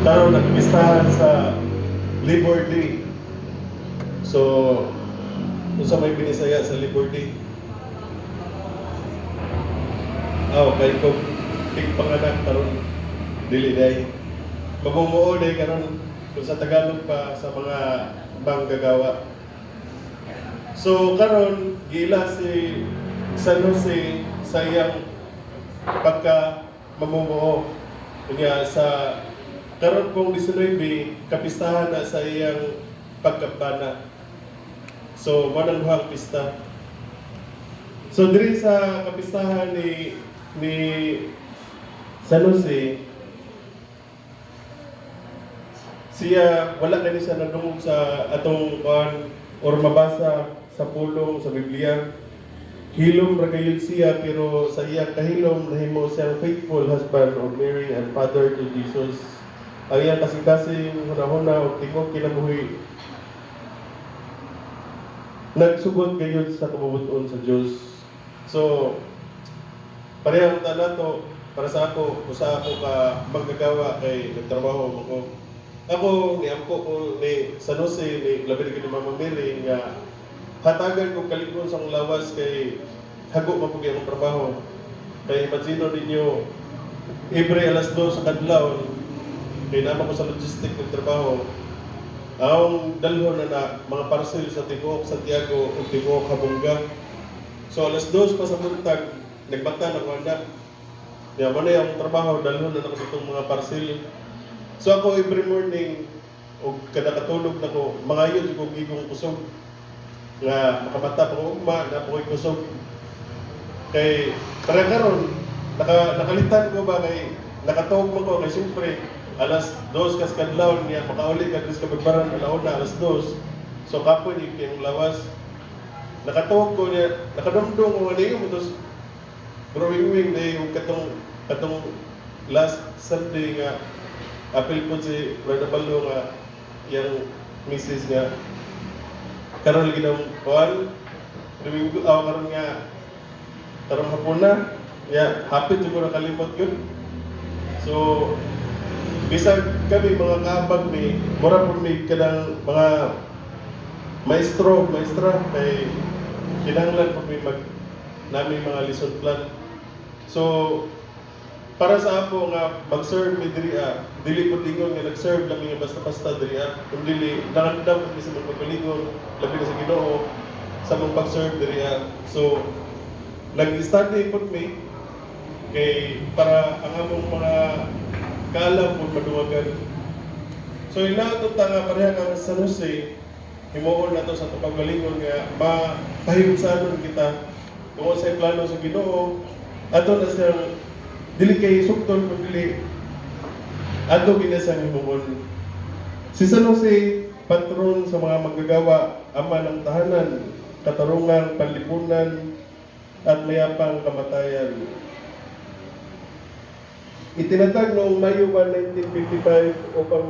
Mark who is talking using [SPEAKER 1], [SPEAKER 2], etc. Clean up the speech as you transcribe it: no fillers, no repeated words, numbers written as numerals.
[SPEAKER 1] Karon nagpistahan sa Labor Day. So, kung sa may binisaya sa Labor Day. Kay ko tigpanganak karon dili day. Mamumuo day karon kung sa Tagalog pa sa mga manggagawa. So karon gila si San Jose sa iyang pagka mamumuo. Kanya sa karon pong 19 kapistahan na sa iyang pagkabana. So manang duhang pista. So diri sa kapistahan ni San Jose, siya wala kani siya nadungog sa atong kuan or mabasa sa pulong sa Biblia. Hilom ra kayud siya, pero sa iyang kahilom nahimo siyang faithful husband of Mary and father to Jesus. Ang iyang kasing-kasing hunahuna o tingog kinabuhi nagsugod kayud sa kabubuton sa Dios. So parehang nato para sa ako, usa ako ka maggagawa kay nagtrabaho ako. Ako niampo ko ni San Jose ni labi ni Mama Mary nga hatagan ko kalikon sa lawas kay hago mapugi ang trabaho. Kay imagino ninyo every alas 2 sa kadlaw kay naman ko sa logistic ng trabaho. Ang dalhon na mga parcel sa Tibuok, Santiago ug Tibuok, Habonga. So alas 2 pa sa buntag nagbata na ko anak. Ya mo na yung trabaho dalhon na ako itong mga parcel. So ako every morning o kada katulog na ko mangayon ko gigong kusog nga makamata ko ugma na ko kusog kay para karon nakalitan ko ba kay nakatuog mo ko kay siyempre alas 2 kas kadlaw niya makauli ka dis ka bagbaran alauna alas 2 so kapoy ni kay lawas nakatuog ko niya nakadumdum ko ani mo tos growing day yung katong last Sunday nga apil po si Brother Baldo nga yung misis nga karon lagi ng kuan Domingo karon nga karon hapon na hapit siguro kalimot yun. So bisag kami mga kaabag ni mura po may kadang mga maestra kay kinahanglan po may namin mga lesson plan. So para sa ako nga mag-serve mi diri dili ko tingon nga nag-serve lang nga basta-basta diri kung dili nakandam ko sa mga pagalingon labi na sa Ginoo sa mga pag-serve diri so nag-study pud mi kay para ang among mga kaalam pud maduwagan. So inato ta nga pareha nga sa San Jose himuon nato sa pagalingon nga mapahimsanon kita kung sa plano sa Ginoo ato na siyang dili kay sukton kung dili ato ginasang himuon. Si San Jose patron sa mga manggagawa, ama ng tahanan, katarungan, panlipunan at mayapang kamatayan. Itinatag noong Mayo 1, 1955 upang